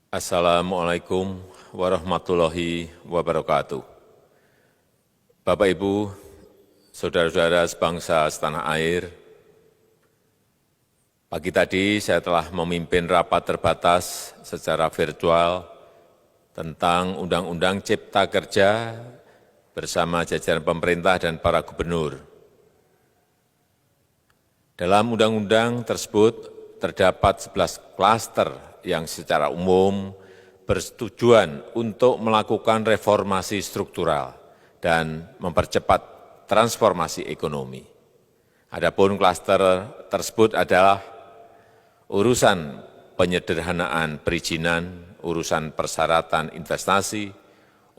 Assalamualaikum warahmatullahi wabarakatuh. Bapak, Ibu, saudara-saudara sebangsa setanah air, pagi tadi saya telah memimpin rapat terbatas secara virtual tentang Undang-Undang Cipta Kerja bersama jajaran pemerintah dan para gubernur. Dalam undang-undang tersebut terdapat 11 klaster yang secara umum bertujuan untuk melakukan reformasi struktural dan mempercepat transformasi ekonomi. Adapun klaster tersebut adalah urusan penyederhanaan perizinan, urusan persyaratan investasi,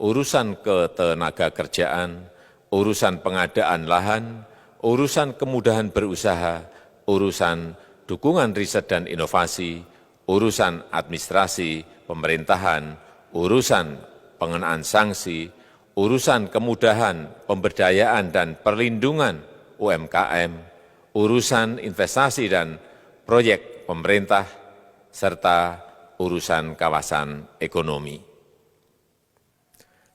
urusan ketenagakerjaan, urusan pengadaan lahan, urusan kemudahan berusaha, urusan dukungan riset dan inovasi, urusan administrasi pemerintahan, urusan pengenaan sanksi, urusan kemudahan pemberdayaan dan perlindungan UMKM, urusan investasi dan proyek pemerintah, serta urusan kawasan ekonomi.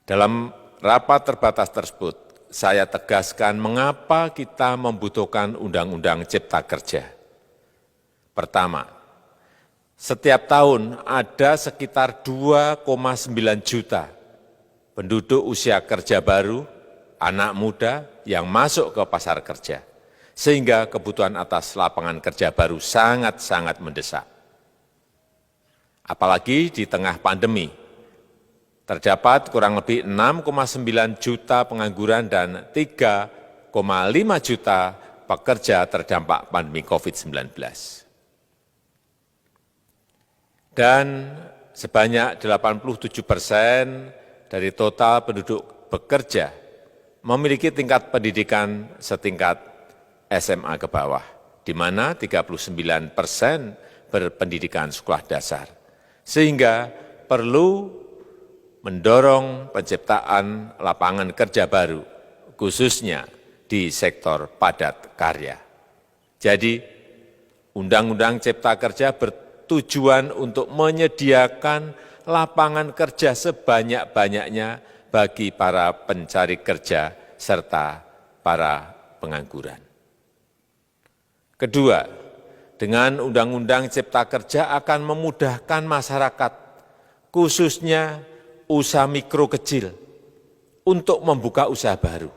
Dalam rapat terbatas tersebut, saya tegaskan mengapa kita membutuhkan Undang-Undang Cipta Kerja. Pertama, setiap tahun ada sekitar 2,9 juta penduduk usia kerja baru, anak muda yang masuk ke pasar kerja, sehingga kebutuhan atas lapangan kerja baru sangat-sangat mendesak. Apalagi di tengah pandemi, terdapat kurang lebih 6,9 juta pengangguran dan 3,5 juta pekerja terdampak pandemi COVID-19. Dan sebanyak 87% dari total penduduk bekerja memiliki tingkat pendidikan setingkat SMA ke bawah, di mana 39% berpendidikan sekolah dasar. Sehingga perlu mendorong penciptaan lapangan kerja baru, khususnya di sektor padat karya. Jadi, Undang-Undang Cipta Kerja bertujuan untuk menyediakan lapangan kerja sebanyak-banyaknya bagi para pencari kerja serta para pengangguran. Kedua, dengan Undang-Undang Cipta Kerja akan memudahkan masyarakat, khususnya usaha mikro kecil, untuk membuka usaha baru.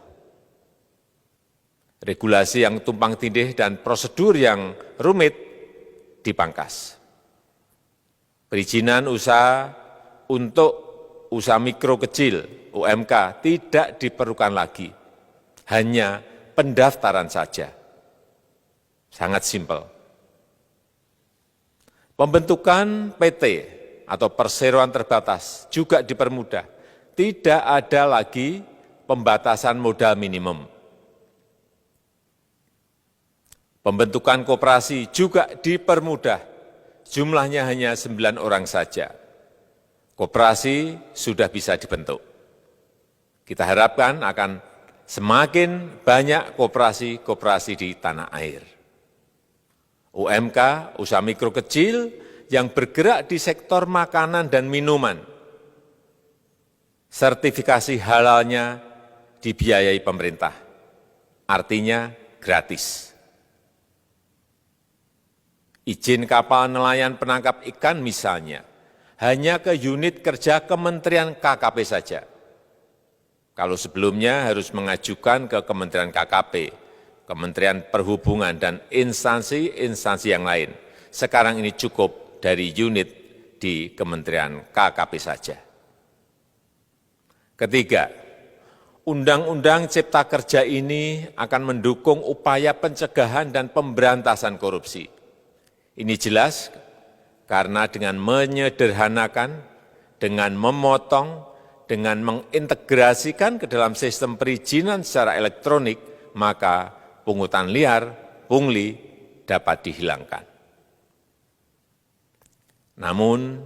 Regulasi yang tumpang tindih dan prosedur yang rumit dipangkas. Perizinan usaha untuk usaha mikro kecil, UMK, tidak diperlukan lagi. Hanya pendaftaran saja. Sangat simpel. Pembentukan PT atau perseroan terbatas juga dipermudah. Tidak ada lagi pembatasan modal minimum. Pembentukan koperasi juga dipermudah. Jumlahnya hanya 9 orang saja. Koperasi sudah bisa dibentuk. Kita harapkan akan semakin banyak koperasi-koperasi di tanah air. UMK, usaha mikro kecil yang bergerak di sektor makanan dan minuman. Sertifikasi halalnya dibiayai pemerintah, artinya gratis. Izin kapal nelayan penangkap ikan misalnya, hanya ke unit kerja Kementerian KKP saja. Kalau sebelumnya harus mengajukan ke Kementerian KKP, Kementerian Perhubungan, dan instansi-instansi yang lain. Sekarang ini cukup dari unit di Kementerian KKP saja. Ketiga, Undang-Undang Cipta Kerja ini akan mendukung upaya pencegahan dan pemberantasan korupsi. Ini jelas karena dengan menyederhanakan, dengan memotong, dengan mengintegrasikan ke dalam sistem perizinan secara elektronik, maka pungutan liar, pungli dapat dihilangkan. Namun,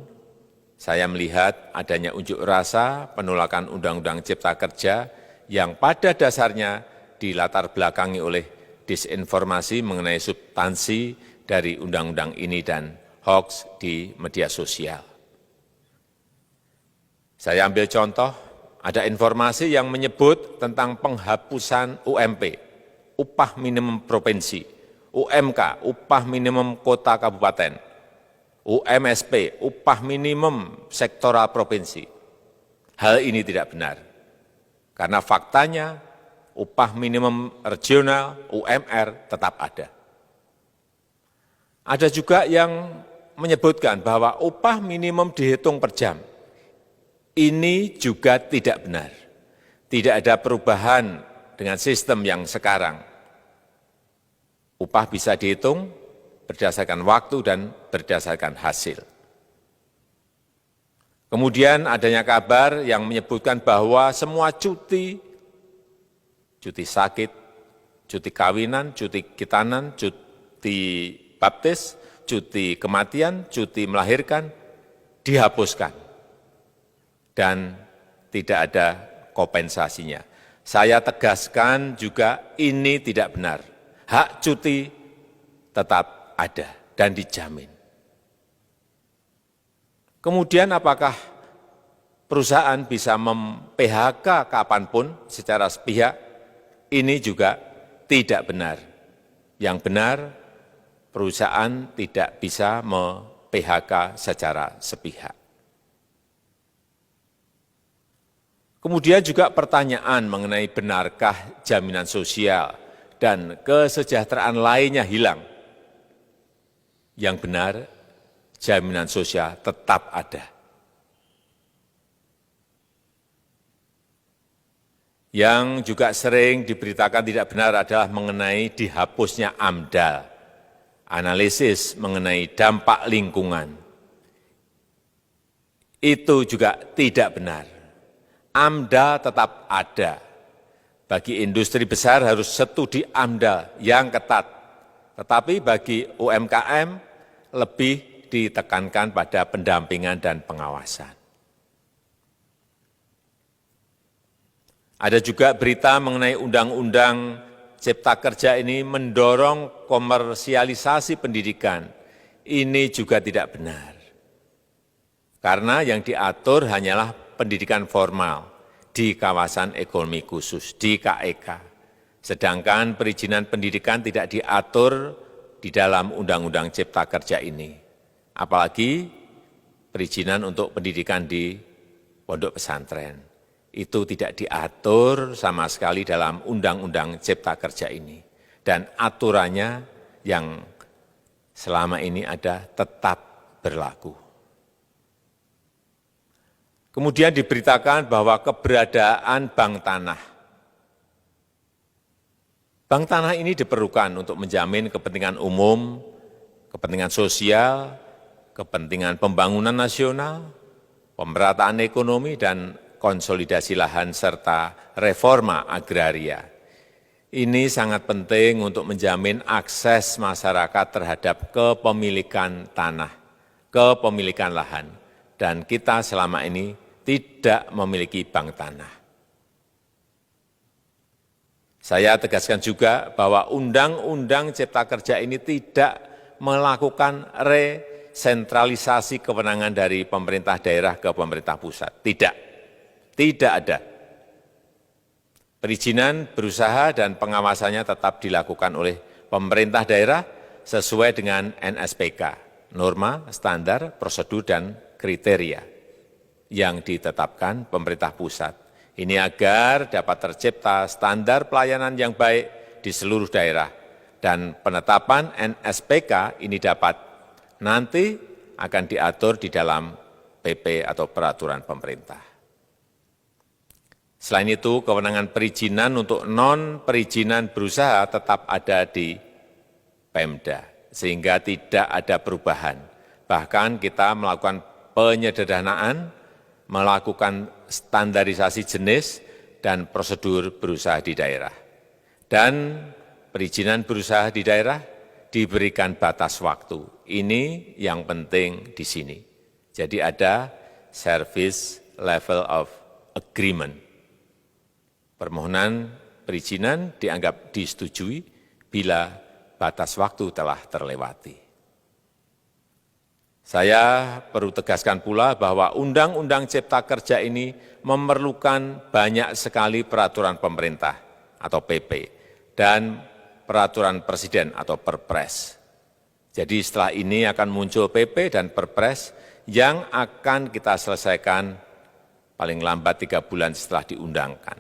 saya melihat adanya unjuk rasa penolakan Undang-Undang Cipta Kerja yang pada dasarnya dilatar belakangi oleh disinformasi mengenai substansi dari undang-undang ini dan hoax di media sosial. Saya ambil contoh, ada informasi yang menyebut tentang penghapusan UMP, upah minimum provinsi, UMK, upah minimum kota kabupaten, UMSP, upah minimum sektoral provinsi. Hal ini tidak benar, karena faktanya upah minimum regional, UMR, tetap ada. Ada juga yang menyebutkan bahwa upah minimum dihitung per jam. Ini juga tidak benar. Tidak ada perubahan dengan sistem yang sekarang. Upah bisa dihitung berdasarkan waktu dan berdasarkan hasil. Kemudian adanya kabar yang menyebutkan bahwa semua cuti sakit, cuti kawinan, cuti khitanan, cuti baptis, cuti kematian, cuti melahirkan, dihapuskan. Dan tidak ada kompensasinya. Saya tegaskan juga ini tidak benar. Hak cuti tetap ada dan dijamin. Kemudian apakah perusahaan bisa mem-PHK kapanpun secara sepihak? Ini juga tidak benar. Yang benar, perusahaan tidak bisa mem-PHK secara sepihak. Kemudian juga pertanyaan mengenai benarkah jaminan sosial dan kesejahteraan lainnya hilang. Yang benar, jaminan sosial tetap ada. Yang juga sering diberitakan tidak benar adalah mengenai dihapusnya AMDAL, analisis mengenai dampak lingkungan. Itu juga tidak benar. AMDAL tetap ada. Bagi industri besar harus studi AMDAL yang ketat. Tetapi bagi UMKM lebih ditekankan pada pendampingan dan pengawasan. Ada juga berita mengenai Undang-Undang Cipta Kerja ini mendorong komersialisasi pendidikan. Ini juga tidak benar. Karena yang diatur hanyalah pendidikan formal di kawasan ekonomi khusus, di KEK. Sedangkan perizinan pendidikan tidak diatur di dalam Undang-Undang Cipta Kerja ini. Apalagi perizinan untuk pendidikan di pondok pesantren. Itu tidak diatur sama sekali dalam Undang-Undang Cipta Kerja ini. Dan aturannya yang selama ini ada tetap berlaku. Kemudian diberitakan bahwa keberadaan bank tanah. Bank tanah ini diperlukan untuk menjamin kepentingan umum, kepentingan sosial, kepentingan pembangunan nasional, pemerataan ekonomi, dan konsolidasi lahan serta reforma agraria. Ini sangat penting untuk menjamin akses masyarakat terhadap kepemilikan tanah, kepemilikan lahan, dan kita selama ini tidak memiliki bank tanah. Saya tegaskan juga bahwa Undang-Undang Cipta Kerja ini tidak melakukan resentralisasi kewenangan dari pemerintah daerah ke pemerintah pusat. Tidak ada. Perizinan berusaha dan pengawasannya tetap dilakukan oleh pemerintah daerah sesuai dengan NSPK, norma, standar, prosedur, dan kriteria yang ditetapkan pemerintah pusat. Ini agar dapat tercipta standar pelayanan yang baik di seluruh daerah. Dan penetapan NSPK ini dapat nanti akan diatur di dalam PP atau peraturan pemerintah. Selain itu, kewenangan perizinan untuk non-perizinan berusaha tetap ada di Pemda, sehingga tidak ada perubahan. Bahkan kita melakukan penyederhanaan, melakukan standarisasi jenis dan prosedur berusaha di daerah. Dan perizinan berusaha di daerah diberikan batas waktu. Ini yang penting di sini. Jadi ada service level of agreement. Permohonan perizinan dianggap disetujui bila batas waktu telah terlewati. Saya perlu tegaskan pula bahwa Undang-Undang Cipta Kerja ini memerlukan banyak sekali peraturan pemerintah atau PP dan peraturan presiden atau Perpres. Jadi setelah ini akan muncul PP dan Perpres yang akan kita selesaikan paling lambat 3 bulan setelah diundangkan.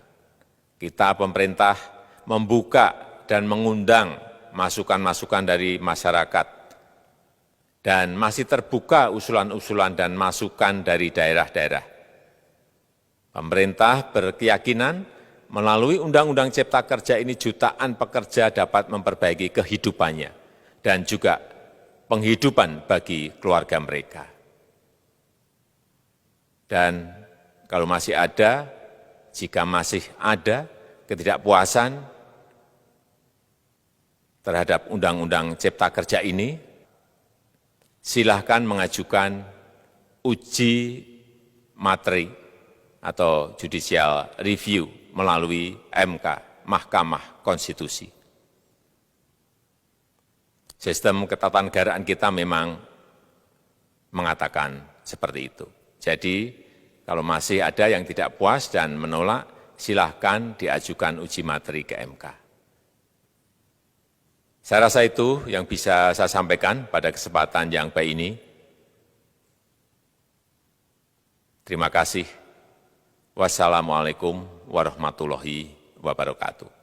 Kita pemerintah membuka dan mengundang masukan-masukan dari masyarakat dan masih terbuka usulan-usulan dan masukan dari daerah-daerah. Pemerintah berkeyakinan melalui Undang-Undang Cipta Kerja ini jutaan pekerja dapat memperbaiki kehidupannya dan juga penghidupan bagi keluarga mereka. Dan kalau masih ada, jika masih ada ketidakpuasan terhadap Undang-Undang Cipta Kerja ini, silahkan mengajukan uji materi atau judicial review melalui MK, Mahkamah Konstitusi. Sistem ketatanegaraan kita memang mengatakan seperti itu. Jadi, kalau masih ada yang tidak puas dan menolak, silahkan diajukan uji materi ke MK. Saya rasa itu yang bisa saya sampaikan pada kesempatan yang baik ini. Terima kasih. Wassalamualaikum warahmatullahi wabarakatuh.